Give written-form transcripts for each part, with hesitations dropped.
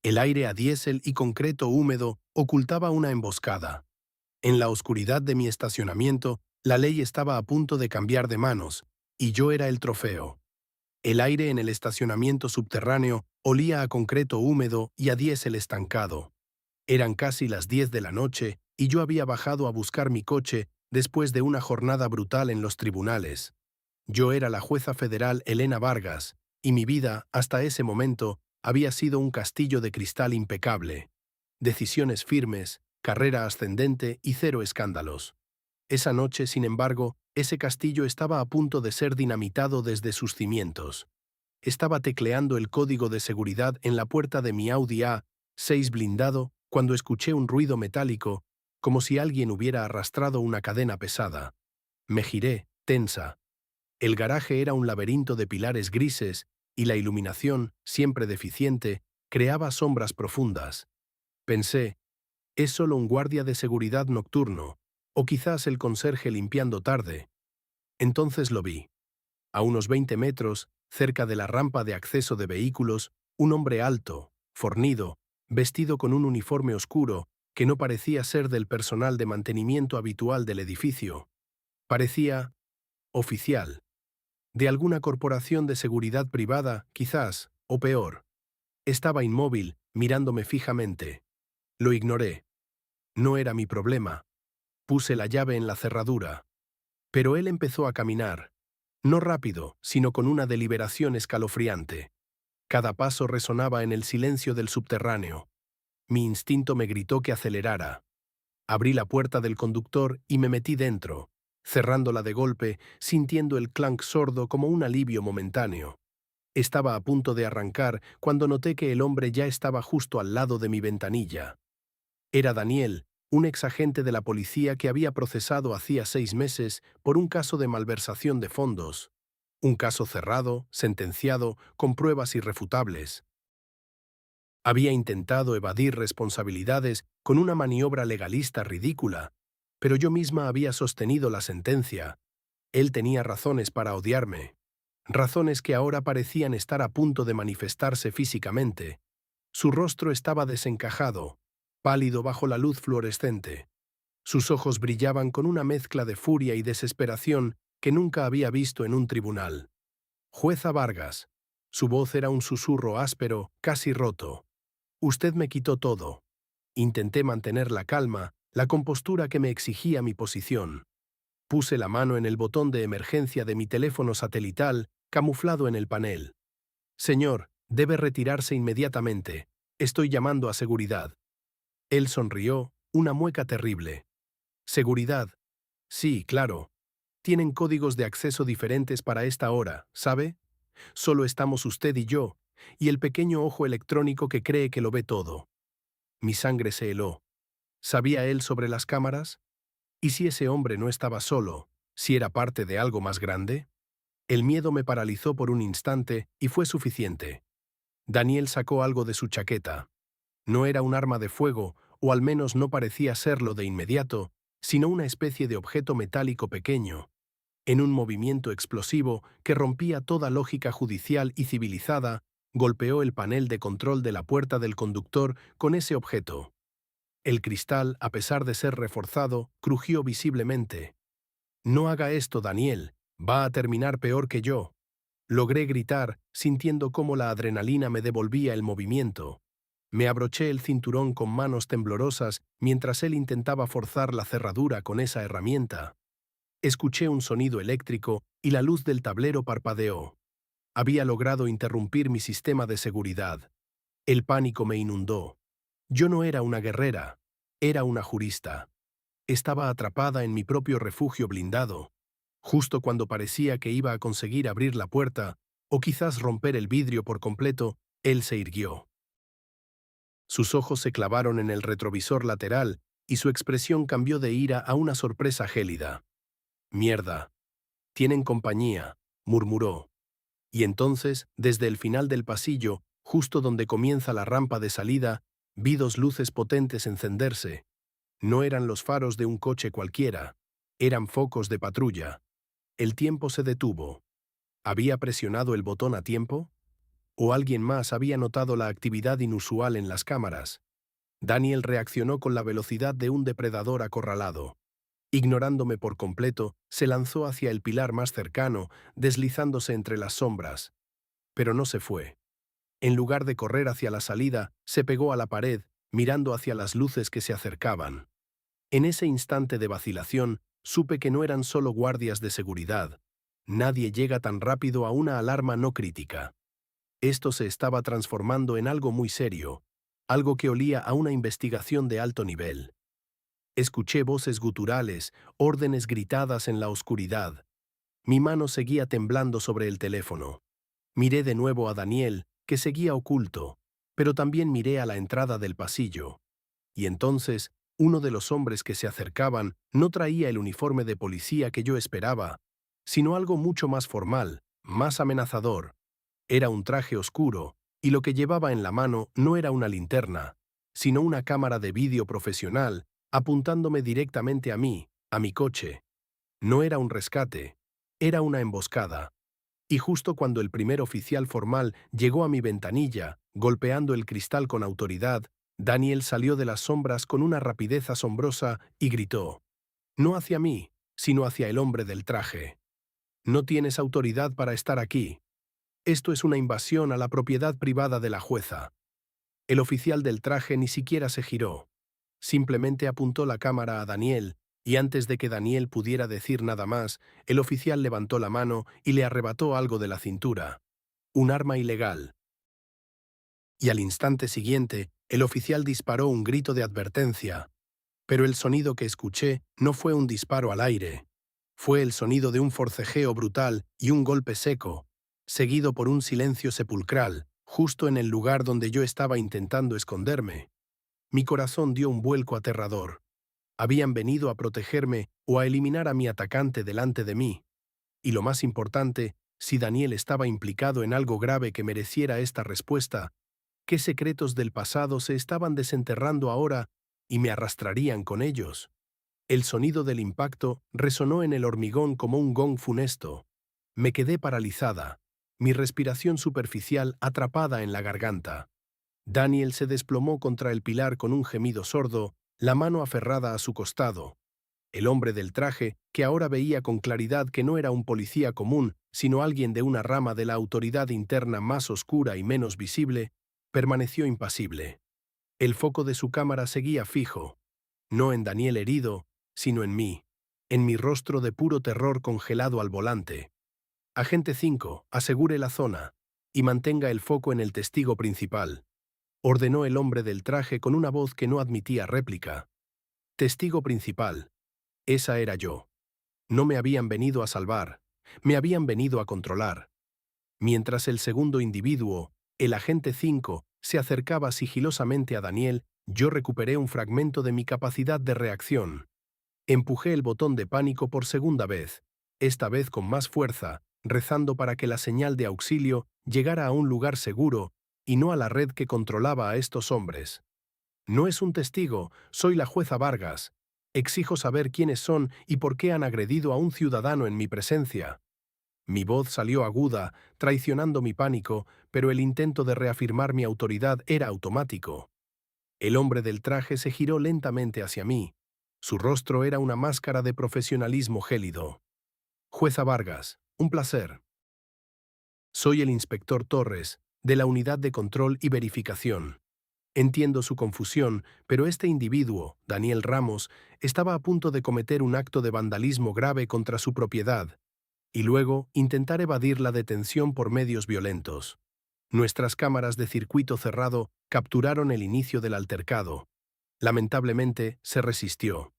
El aire a diésel y concreto húmedo ocultaba una emboscada. En la oscuridad de mi estacionamiento, la ley estaba a punto de cambiar de manos, y yo era el trofeo. El aire en el estacionamiento subterráneo olía a concreto húmedo y a diésel estancado. Eran casi las 10 de la noche y yo había bajado a buscar mi coche después de una jornada brutal en los tribunales. Yo era la jueza federal Elena Vargas, y mi vida, hasta ese momento, había sido un castillo de cristal impecable. Decisiones firmes, carrera ascendente y cero escándalos. Esa noche, sin embargo, ese castillo estaba a punto de ser dinamitado desde sus cimientos. Estaba tecleando el código de seguridad en la puerta de mi Audi A6 blindado cuando escuché un ruido metálico, como si alguien hubiera arrastrado una cadena pesada. Me giré, tensa. El garaje era un laberinto de pilares grises y la iluminación, siempre deficiente, creaba sombras profundas. Pensé, es solo un guardia de seguridad nocturno, o quizás el conserje limpiando tarde. Entonces lo vi. A unos 20 metros, cerca de la rampa de acceso de vehículos, un hombre alto, fornido, vestido con un uniforme oscuro, que no parecía ser del personal de mantenimiento habitual del edificio. Parecía oficial. De alguna corporación de seguridad privada, quizás, o peor. Estaba inmóvil, mirándome fijamente. Lo ignoré. No era mi problema. Puse la llave en la cerradura. Pero él empezó a caminar. No rápido, sino con una deliberación escalofriante. Cada paso resonaba en el silencio del subterráneo. Mi instinto me gritó que acelerara. Abrí la puerta del conductor y me metí dentro, cerrándola de golpe, sintiendo el clank sordo como un alivio momentáneo. Estaba a punto de arrancar cuando noté que el hombre ya estaba justo al lado de mi ventanilla. Era Daniel, un exagente de la policía que había procesado hacía 6 meses por un caso de malversación de fondos. Un caso cerrado, sentenciado, con pruebas irrefutables. Había intentado evadir responsabilidades con una maniobra legalista ridícula, pero yo misma había sostenido la sentencia. Él tenía razones para odiarme. Razones que ahora parecían estar a punto de manifestarse físicamente. Su rostro estaba desencajado, pálido bajo la luz fluorescente. Sus ojos brillaban con una mezcla de furia y desesperación que nunca había visto en un tribunal. Jueza Vargas. Su voz era un susurro áspero, casi roto. Usted me quitó todo. Intenté mantener la calma, la compostura que me exigía mi posición. Puse la mano en el botón de emergencia de mi teléfono satelital, camuflado en el panel. Señor, debe retirarse inmediatamente. Estoy llamando a seguridad. Él sonrió, una mueca terrible. Seguridad. Sí, claro. Tienen códigos de acceso diferentes para esta hora, ¿sabe? Solo estamos usted y yo, y el pequeño ojo electrónico que cree que lo ve todo. Mi sangre se heló. ¿Sabía él sobre las cámaras? ¿Y si ese hombre no estaba solo, si era parte de algo más grande? El miedo me paralizó por un instante y fue suficiente. Daniel sacó algo de su chaqueta. No era un arma de fuego, o al menos no parecía serlo de inmediato, sino una especie de objeto metálico pequeño. En un movimiento explosivo que rompía toda lógica judicial y civilizada, golpeó el panel de control de la puerta del conductor con ese objeto. El cristal, a pesar de ser reforzado, crujió visiblemente. «No haga esto, Daniel. Va a terminar peor que yo». Logré gritar, sintiendo cómo la adrenalina me devolvía el movimiento. Me abroché el cinturón con manos temblorosas mientras él intentaba forzar la cerradura con esa herramienta. Escuché un sonido eléctrico y la luz del tablero parpadeó. Había logrado interrumpir mi sistema de seguridad. El pánico me inundó. Yo no era una guerrera, era una jurista. Estaba atrapada en mi propio refugio blindado. Justo cuando parecía que iba a conseguir abrir la puerta, o quizás romper el vidrio por completo, él se irguió. Sus ojos se clavaron en el retrovisor lateral y su expresión cambió de ira a una sorpresa gélida. «Mierda. Tienen compañía», murmuró. Y entonces, desde el final del pasillo, justo donde comienza la rampa de salida, vi 2 luces potentes encenderse. No eran los faros de un coche cualquiera, eran focos de patrulla. El tiempo se detuvo. ¿Había presionado el botón a tiempo? ¿O alguien más había notado la actividad inusual en las cámaras? Daniel reaccionó con la velocidad de un depredador acorralado. Ignorándome por completo, se lanzó hacia el pilar más cercano, deslizándose entre las sombras. Pero no se fue. En lugar de correr hacia la salida, se pegó a la pared, mirando hacia las luces que se acercaban. En ese instante de vacilación, supe que no eran solo guardias de seguridad. Nadie llega tan rápido a una alarma no crítica. Esto se estaba transformando en algo muy serio, algo que olía a una investigación de alto nivel. Escuché voces guturales, órdenes gritadas en la oscuridad. Mi mano seguía temblando sobre el teléfono. Miré de nuevo a Daniel, que seguía oculto, pero también miré a la entrada del pasillo. Y entonces, uno de los hombres que se acercaban no traía el uniforme de policía que yo esperaba, sino algo mucho más formal, más amenazador. Era un traje oscuro, y lo que llevaba en la mano no era una linterna, sino una cámara de vídeo profesional, apuntándome directamente a mí, a mi coche. No era un rescate, era una emboscada. Y justo cuando el primer oficial formal llegó a mi ventanilla, golpeando el cristal con autoridad, Daniel salió de las sombras con una rapidez asombrosa y gritó. No hacia mí, sino hacia el hombre del traje. No tienes autoridad para estar aquí. Esto es una invasión a la propiedad privada de la jueza. El oficial del traje ni siquiera se giró. Simplemente apuntó la cámara a Daniel, y antes de que Daniel pudiera decir nada más, el oficial levantó la mano y le arrebató algo de la cintura. Un arma ilegal. Y al instante siguiente, el oficial disparó un grito de advertencia. Pero el sonido que escuché no fue un disparo al aire. Fue el sonido de un forcejeo brutal y un golpe seco, seguido por un silencio sepulcral, justo en el lugar donde yo estaba intentando esconderme. Mi corazón dio un vuelco aterrador. Habían venido a protegerme o a eliminar a mi atacante delante de mí. Y lo más importante, si Daniel estaba implicado en algo grave que mereciera esta respuesta, ¿qué secretos del pasado se estaban desenterrando ahora y me arrastrarían con ellos? El sonido del impacto resonó en el hormigón como un gong funesto. Me quedé paralizada, mi respiración superficial atrapada en la garganta. Daniel se desplomó contra el pilar con un gemido sordo, la mano aferrada a su costado. El hombre del traje, que ahora veía con claridad que no era un policía común, sino alguien de una rama de la autoridad interna más oscura y menos visible, permaneció impasible. El foco de su cámara seguía fijo, no en Daniel herido, sino en mi rostro de puro terror congelado al volante. Agente 5, asegure la zona y mantenga el foco en el testigo principal, ordenó el hombre del traje con una voz que no admitía réplica. Testigo principal. Esa era yo. No me habían venido a salvar, me habían venido a controlar. Mientras el segundo individuo, el agente 5, se acercaba sigilosamente a Daniel, yo recuperé un fragmento de mi capacidad de reacción. Empujé el botón de pánico por segunda vez, esta vez con más fuerza, rezando para que la señal de auxilio llegara a un lugar seguro y no a la red que controlaba a estos hombres. No es un testigo, soy la jueza Vargas. Exijo saber quiénes son y por qué han agredido a un ciudadano en mi presencia. Mi voz salió aguda, traicionando mi pánico, pero el intento de reafirmar mi autoridad era automático. El hombre del traje se giró lentamente hacia mí. Su rostro era una máscara de profesionalismo gélido. Jueza Vargas, un placer. Soy el inspector Torres, de la Unidad de Control y Verificación. Entiendo su confusión, pero este individuo, Daniel Ramos, estaba a punto de cometer un acto de vandalismo grave contra su propiedad, y luego intentar evadir la detención por medios violentos. Nuestras cámaras de circuito cerrado capturaron el inicio del altercado. Lamentablemente, se resistió.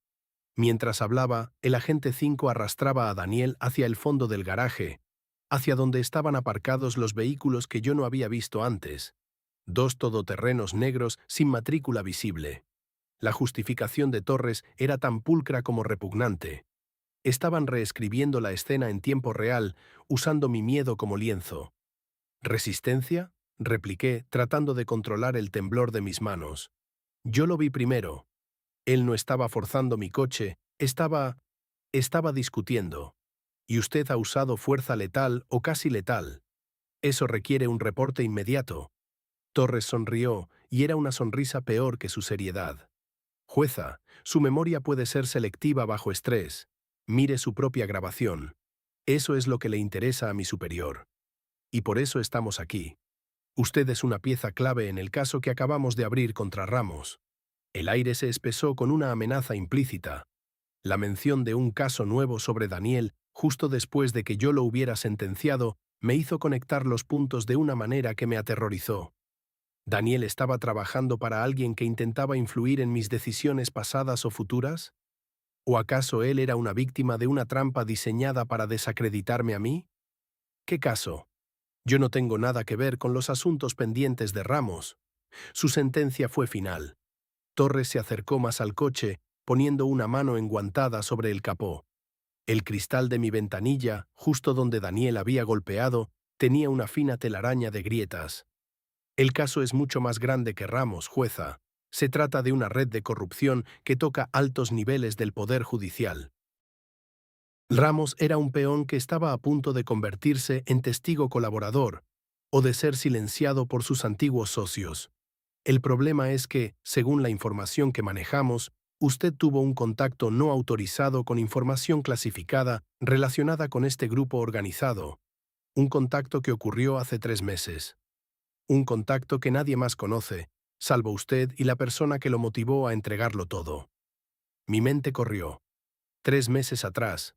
Mientras hablaba, el agente 5 arrastraba a Daniel hacia el fondo del garaje, hacia donde estaban aparcados los vehículos que yo no había visto antes. Dos todoterrenos negros sin matrícula visible. La justificación de Torres era tan pulcra como repugnante. Estaban reescribiendo la escena en tiempo real, usando mi miedo como lienzo. ¿Resistencia?, repliqué, tratando de controlar el temblor de mis manos. Yo lo vi primero. Él no estaba forzando mi coche, estaba discutiendo. Y usted ha usado fuerza letal o casi letal. Eso requiere un reporte inmediato. Torres sonrió, y era una sonrisa peor que su seriedad. Jueza, su memoria puede ser selectiva bajo estrés. Mire su propia grabación. Eso es lo que le interesa a mi superior. Y por eso estamos aquí. Usted es una pieza clave en el caso que acabamos de abrir contra Ramos. El aire se espesó con una amenaza implícita. La mención de un caso nuevo sobre Daniel, justo después de que yo lo hubiera sentenciado, me hizo conectar los puntos de una manera que me aterrorizó. ¿Daniel estaba trabajando para alguien que intentaba influir en mis decisiones pasadas o futuras? ¿O acaso él era una víctima de una trampa diseñada para desacreditarme a mí? ¿Qué caso? Yo no tengo nada que ver con los asuntos pendientes de Ramos. Su sentencia fue final. Torres se acercó más al coche, poniendo una mano enguantada sobre el capó. El cristal de mi ventanilla, justo donde Daniel había golpeado, tenía una fina telaraña de grietas. El caso es mucho más grande que Ramos, jueza. Se trata de una red de corrupción que toca altos niveles del poder judicial. Ramos era un peón que estaba a punto de convertirse en testigo colaborador o de ser silenciado por sus antiguos socios. El problema es que, según la información que manejamos, usted tuvo un contacto no autorizado con información clasificada relacionada con este grupo organizado. Un contacto que ocurrió hace 3 meses. Un contacto que nadie más conoce, salvo usted y la persona que lo motivó a entregarlo todo. Mi mente corrió. 3 meses atrás,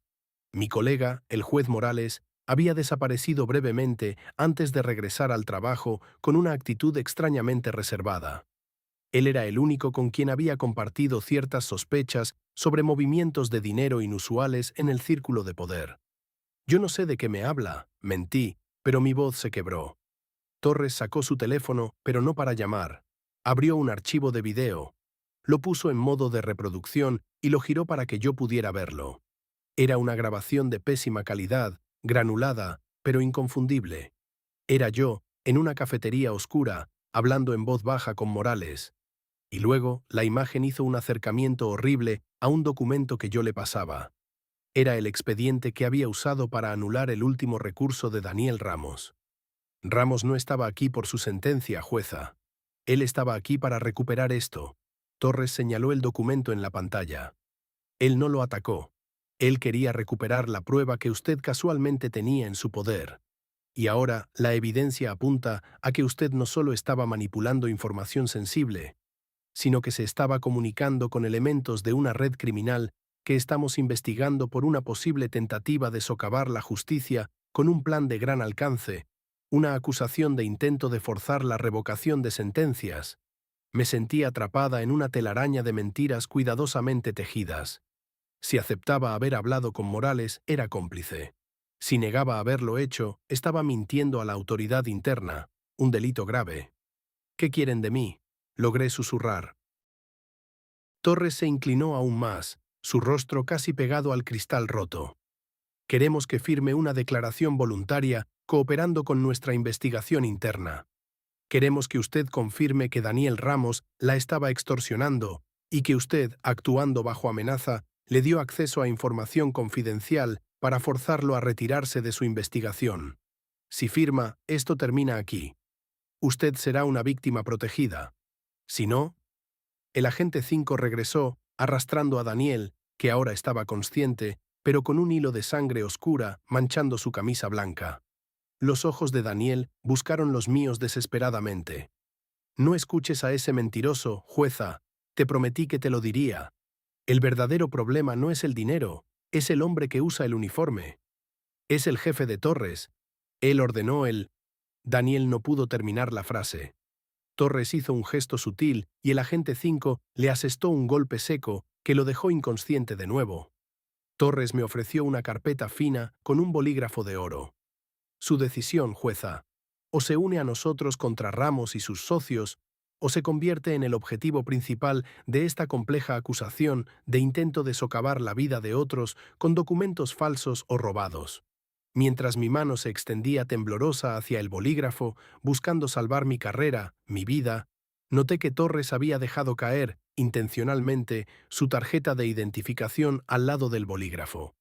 mi colega, el juez Morales, había desaparecido brevemente antes de regresar al trabajo con una actitud extrañamente reservada. Él era el único con quien había compartido ciertas sospechas sobre movimientos de dinero inusuales en el círculo de poder. Yo no sé de qué me habla, mentí, pero mi voz se quebró. Torres sacó su teléfono, pero no para llamar. Abrió un archivo de video. Lo puso en modo de reproducción y lo giró para que yo pudiera verlo. Era una grabación de pésima calidad, granulada, pero inconfundible. Era yo, en una cafetería oscura, hablando en voz baja con Morales. Y luego, la imagen hizo un acercamiento horrible a un documento que yo le pasaba. Era el expediente que había usado para anular el último recurso de Daniel Ramos. Ramos no estaba aquí por su sentencia, jueza. Él estaba aquí para recuperar esto. Torres señaló el documento en la pantalla. Él no lo atacó. Él quería recuperar la prueba que usted casualmente tenía en su poder. Y ahora, la evidencia apunta a que usted no solo estaba manipulando información sensible, sino que se estaba comunicando con elementos de una red criminal que estamos investigando por una posible tentativa de socavar la justicia con un plan de gran alcance, una acusación de intento de forzar la revocación de sentencias. Me sentí atrapada en una telaraña de mentiras cuidadosamente tejidas. Si aceptaba haber hablado con Morales, era cómplice. Si negaba haberlo hecho, estaba mintiendo a la autoridad interna, un delito grave. ¿Qué quieren de mí? Logré susurrar. Torres se inclinó aún más, su rostro casi pegado al cristal roto. Queremos que firme una declaración voluntaria cooperando con nuestra investigación interna. Queremos que usted confirme que Daniel Ramos la estaba extorsionando y que usted, actuando bajo amenaza, le dio acceso a información confidencial para forzarlo a retirarse de su investigación. Si firma, esto termina aquí. Usted será una víctima protegida. Si no, el agente 5 regresó, arrastrando a Daniel, que ahora estaba consciente, pero con un hilo de sangre oscura manchando su camisa blanca. Los ojos de Daniel buscaron los míos desesperadamente. No escuches a ese mentiroso, jueza, te prometí que te lo diría. El verdadero problema no es el dinero, es el hombre que usa el uniforme. Es el jefe de Torres. Él ordenó el... Daniel no pudo terminar la frase. Torres hizo un gesto sutil y el agente 5 le asestó un golpe seco que lo dejó inconsciente de nuevo. Torres me ofreció una carpeta fina con un bolígrafo de oro. Su decisión, jueza. O se une a nosotros contra Ramos y sus socios, o se convierte en el objetivo principal de esta compleja acusación de intento de socavar la vida de otros con documentos falsos o robados. Mientras mi mano se extendía temblorosa hacia el bolígrafo, buscando salvar mi carrera, mi vida, noté que Torres había dejado caer, intencionalmente, su tarjeta de identificación al lado del bolígrafo.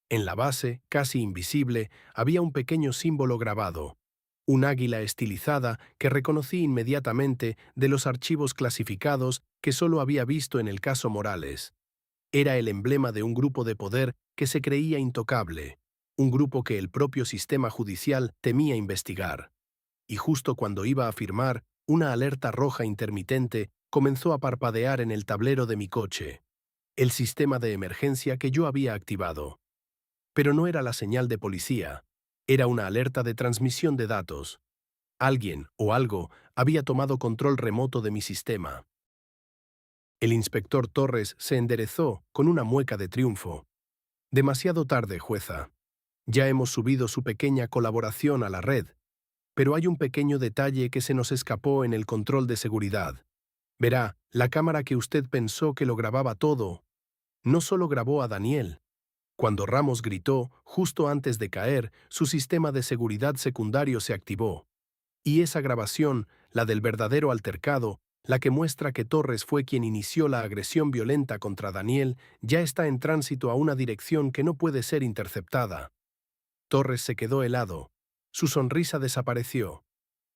En la base, casi invisible, había un pequeño símbolo grabado. Un águila estilizada que reconocí inmediatamente de los archivos clasificados que solo había visto en el caso Morales. Era el emblema de un grupo de poder que se creía intocable, un grupo que el propio sistema judicial temía investigar. Y justo cuando iba a firmar, una alerta roja intermitente comenzó a parpadear en el tablero de mi coche, el sistema de emergencia que yo había activado. Pero no era la señal de policía, era una alerta de transmisión de datos. Alguien o algo había tomado control remoto de mi sistema. El inspector Torres se enderezó con una mueca de triunfo. Demasiado tarde, jueza. Ya hemos subido su pequeña colaboración a la red, pero hay un pequeño detalle que se nos escapó en el control de seguridad. Verá, la cámara que usted pensó que lo grababa todo, no solo grabó a Daniel. Cuando Ramos gritó, justo antes de caer, su sistema de seguridad secundario se activó. Y esa grabación, la del verdadero altercado, la que muestra que Torres fue quien inició la agresión violenta contra Daniel, ya está en tránsito a una dirección que no puede ser interceptada. Torres se quedó helado. Su sonrisa desapareció.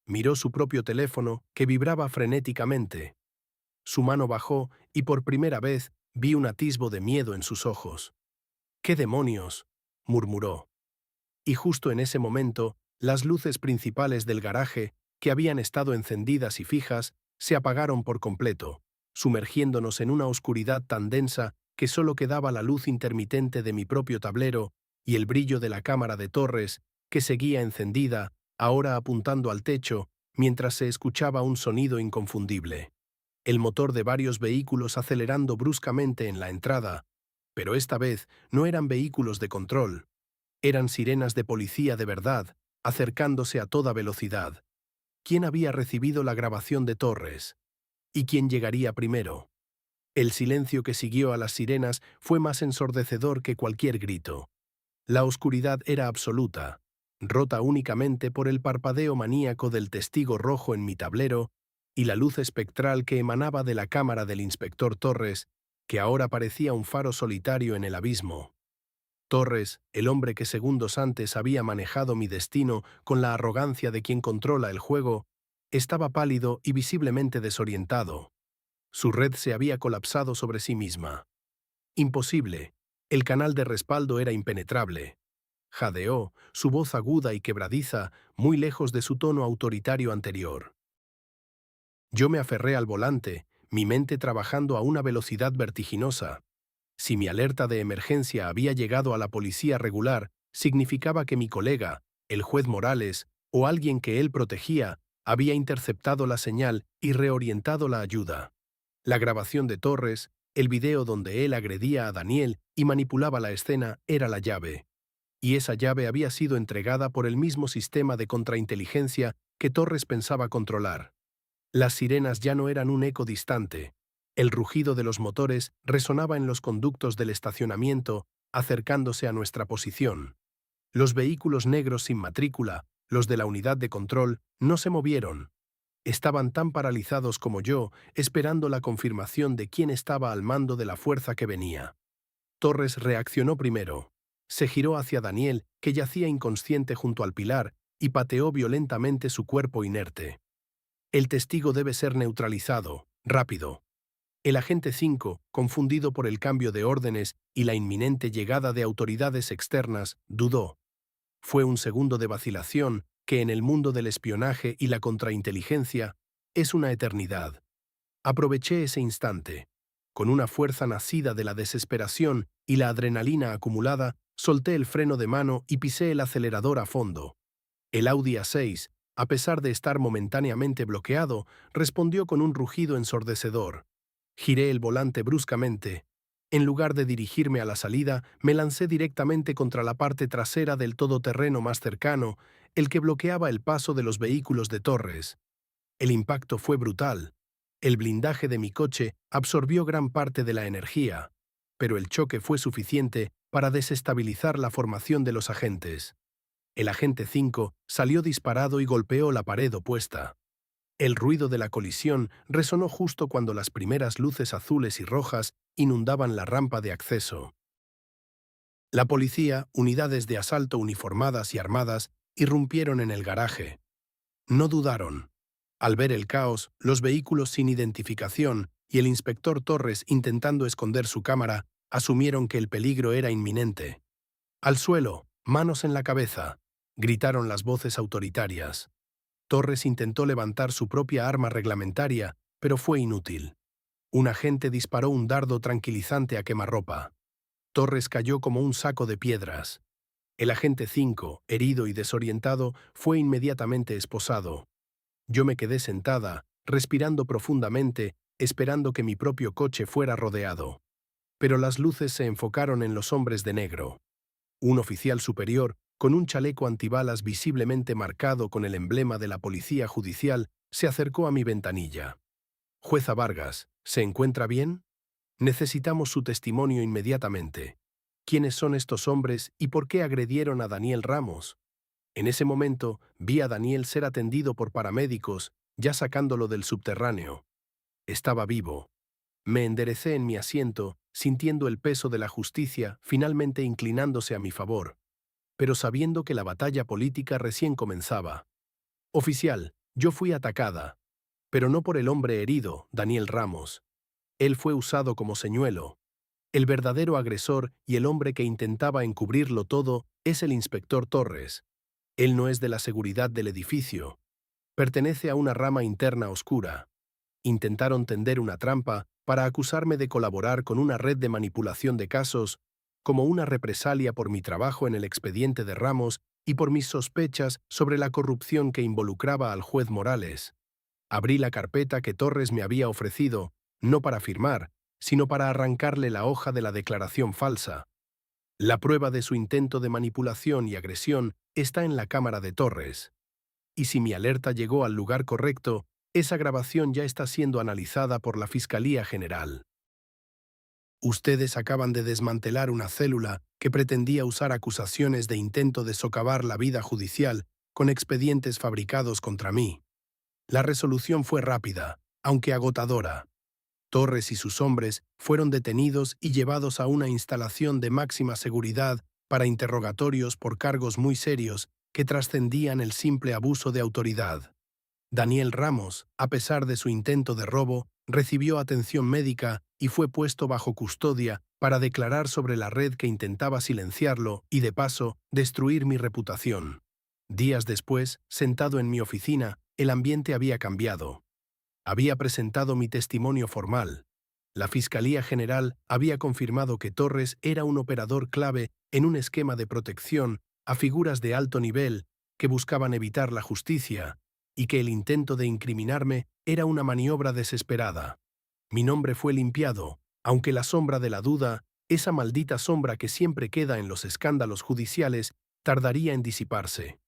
Miró su propio teléfono, que vibraba frenéticamente. Su mano bajó y por primera vez vi un atisbo de miedo en sus ojos. «¿Qué demonios?», murmuró. Y justo en ese momento, las luces principales del garaje, que habían estado encendidas y fijas, se apagaron por completo, sumergiéndonos en una oscuridad tan densa que solo quedaba la luz intermitente de mi propio tablero y el brillo de la cámara de Torres, que seguía encendida, ahora apuntando al techo, mientras se escuchaba un sonido inconfundible. El motor de varios vehículos acelerando bruscamente en la entrada, pero esta vez no eran vehículos de control. Eran sirenas de policía de verdad, acercándose a toda velocidad. ¿Quién había recibido la grabación de Torres? ¿Y quién llegaría primero? El silencio que siguió a las sirenas fue más ensordecedor que cualquier grito. La oscuridad era absoluta, rota únicamente por el parpadeo maníaco del testigo rojo en mi tablero y la luz espectral que emanaba de la cámara del inspector Torres, que ahora parecía un faro solitario en el abismo. Torres, el hombre que segundos antes había manejado mi destino con la arrogancia de quien controla el juego, estaba pálido y visiblemente desorientado. Su red se había colapsado sobre sí misma. Imposible. El canal de respaldo era impenetrable. Jadeó, su voz aguda y quebradiza, muy lejos de su tono autoritario anterior. Yo me aferré al volante, mi mente trabajando a una velocidad vertiginosa. Si mi alerta de emergencia había llegado a la policía regular, significaba que mi colega, el juez Morales, o alguien que él protegía, había interceptado la señal y reorientado la ayuda. La grabación de Torres, el video donde él agredía a Daniel y manipulaba la escena, era la llave. Y esa llave había sido entregada por el mismo sistema de contrainteligencia que Torres pensaba controlar. Las sirenas ya no eran un eco distante. El rugido de los motores resonaba en los conductos del estacionamiento, acercándose a nuestra posición. Los vehículos negros sin matrícula, los de la unidad de control, no se movieron. Estaban tan paralizados como yo, esperando la confirmación de quién estaba al mando de la fuerza que venía. Torres reaccionó primero. Se giró hacia Daniel, que yacía inconsciente junto al pilar, y pateó violentamente su cuerpo inerte. El testigo debe ser neutralizado, rápido. El agente 5, confundido por el cambio de órdenes y la inminente llegada de autoridades externas, dudó. Fue un segundo de vacilación que en el mundo del espionaje y la contrainteligencia es una eternidad. Aproveché ese instante. Con una fuerza nacida de la desesperación y la adrenalina acumulada, solté el freno de mano y pisé el acelerador a fondo. El Audi A6, a pesar de estar momentáneamente bloqueado, respondió con un rugido ensordecedor. Giré el volante bruscamente. En lugar de dirigirme a la salida, me lancé directamente contra la parte trasera del todoterreno más cercano, el que bloqueaba el paso de los vehículos de Torres. El impacto fue brutal. El blindaje de mi coche absorbió gran parte de la energía, pero el choque fue suficiente para desestabilizar la formación de los agentes. El agente 5 salió disparado y golpeó la pared opuesta. El ruido de la colisión resonó justo cuando las primeras luces azules y rojas inundaban la rampa de acceso. La policía, unidades de asalto uniformadas y armadas, irrumpieron en el garaje. No dudaron. Al ver el caos, los vehículos sin identificación y el inspector Torres intentando esconder su cámara, asumieron que el peligro era inminente. «Al suelo, manos en la cabeza», gritaron las voces autoritarias. Torres intentó levantar su propia arma reglamentaria, pero fue inútil. Un agente disparó un dardo tranquilizante a quemarropa. Torres cayó como un saco de piedras. El agente 5, herido y desorientado, fue inmediatamente esposado. Yo me quedé sentada, respirando profundamente, esperando que mi propio coche fuera rodeado. Pero las luces se enfocaron en los hombres de negro. Un oficial superior, con un chaleco antibalas visiblemente marcado con el emblema de la Policía Judicial, se acercó a mi ventanilla. «Jueza Vargas, ¿se encuentra bien? Necesitamos su testimonio inmediatamente. ¿Quiénes son estos hombres y por qué agredieron a Daniel Ramos?» En ese momento, vi a Daniel ser atendido por paramédicos, ya sacándolo del subterráneo. Estaba vivo. Me enderecé en mi asiento, sintiendo el peso de la justicia finalmente inclinándose a mi favor, pero sabiendo que la batalla política recién comenzaba. «Oficial, yo fui atacada, pero no por el hombre herido, Daniel Ramos. Él fue usado como señuelo. El verdadero agresor y el hombre que intentaba encubrirlo todo es el inspector Torres. Él no es de la seguridad del edificio. Pertenece a una rama interna oscura. Intentaron tender una trampa para acusarme de colaborar con una red de manipulación de casos, como una represalia por mi trabajo en el expediente de Ramos y por mis sospechas sobre la corrupción que involucraba al juez Morales. Abrí la carpeta que Torres me había ofrecido, no para firmar, sino para arrancarle la hoja de la declaración falsa. La prueba de su intento de manipulación y agresión está en la cámara de Torres. Y si mi alerta llegó al lugar correcto, esa grabación ya está siendo analizada por la Fiscalía General. Ustedes acaban de desmantelar una célula que pretendía usar acusaciones de intento de socavar la vida judicial con expedientes fabricados contra mí. La resolución fue rápida, aunque agotadora. Torres y sus hombres fueron detenidos y llevados a una instalación de máxima seguridad para interrogatorios por cargos muy serios que trascendían el simple abuso de autoridad. Daniel Ramos, a pesar de su intento de robo, recibió atención médica y fue puesto bajo custodia para declarar sobre la red que intentaba silenciarlo y, de paso, destruir mi reputación. Días después, sentado en mi oficina, el ambiente había cambiado. Había presentado mi testimonio formal. La Fiscalía General había confirmado que Torres era un operador clave en un esquema de protección a figuras de alto nivel que buscaban evitar la justicia, y que el intento de incriminarme era una maniobra desesperada. Mi nombre fue limpiado, aunque la sombra de la duda, esa maldita sombra que siempre queda en los escándalos judiciales, tardaría en disiparse.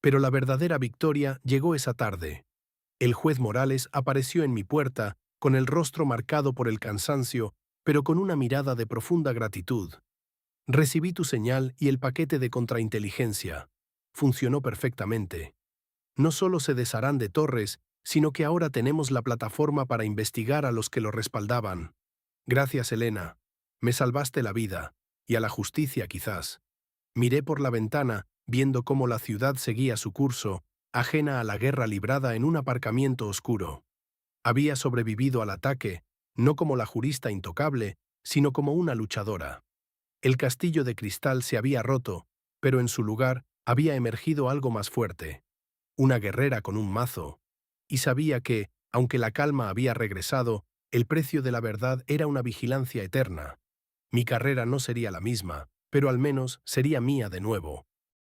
Pero la verdadera victoria llegó esa tarde. El juez Morales apareció en mi puerta, con el rostro marcado por el cansancio, pero con una mirada de profunda gratitud. «Recibí tu señal y el paquete de contrainteligencia. Funcionó perfectamente. No solo se desharán de Torres, sino que ahora tenemos la plataforma para investigar a los que lo respaldaban. Gracias, Elena. Me salvaste la vida, y a la justicia quizás». Miré por la ventana, viendo cómo la ciudad seguía su curso, ajena a la guerra librada en un aparcamiento oscuro. Había sobrevivido al ataque, no como la jurista intocable, sino como una luchadora. El castillo de cristal se había roto, pero en su lugar había emergido algo más fuerte. Una guerrera con un mazo. Y sabía que, aunque la calma había regresado, el precio de la verdad era una vigilancia eterna. Mi carrera no sería la misma, pero al menos sería mía de nuevo.